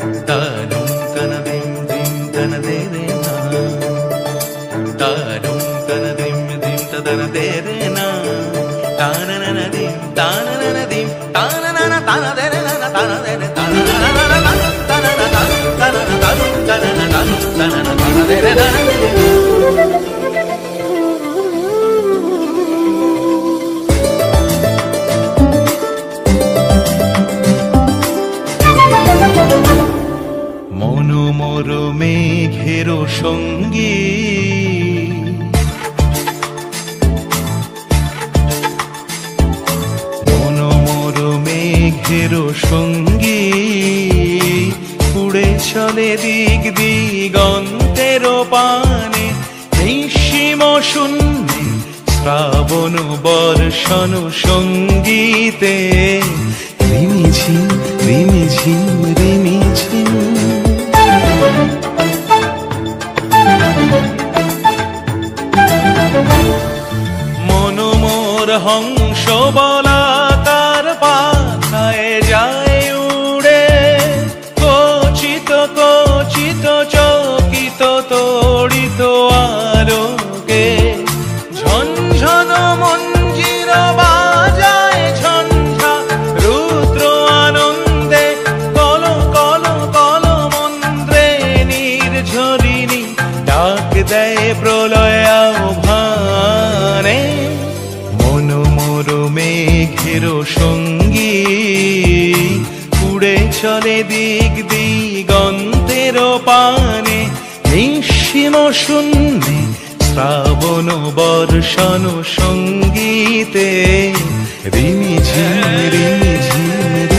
तारुं तनदिं दिं तनदेरे ना तारुं तनदिं दिं तदनदेरे ना तानननदिं तानननदिं ताननन तानदेरे ना तानदेरे ताननननन तानननन तानननन तानदेरे ना মনোমর মেঘের সঙ্গী মনোমর মেঘের সঙ্গী উড়ে চলে দিক দিগন্তের পানে নিঃসীম শূন্যে শ্রাবণ বর্ষণ সঙ্গীতে রিমিঝিম রিমিঝিম রিমিঝিম মনোমর হংস বলাকার পাথায় যায় উড়ে কচিত কচিত চকিত তড়িত আলোকে ঝনঝন মঞ্জির বাজায় ঝঞ্ঝা রুদ্র আনন্দে কল কল কল মন্ত্রে নির্ঝরিণী ডাক দেয় প্রলয় আহ্বানে মনোমর মেঘের সঙ্গী উড়ে চলে দিক দিগন্তের পানে নিঃসীম শূন্যে শ্রাবণ বর্ষণ সঙ্গীতে রিমিঝিম রিমিঝিম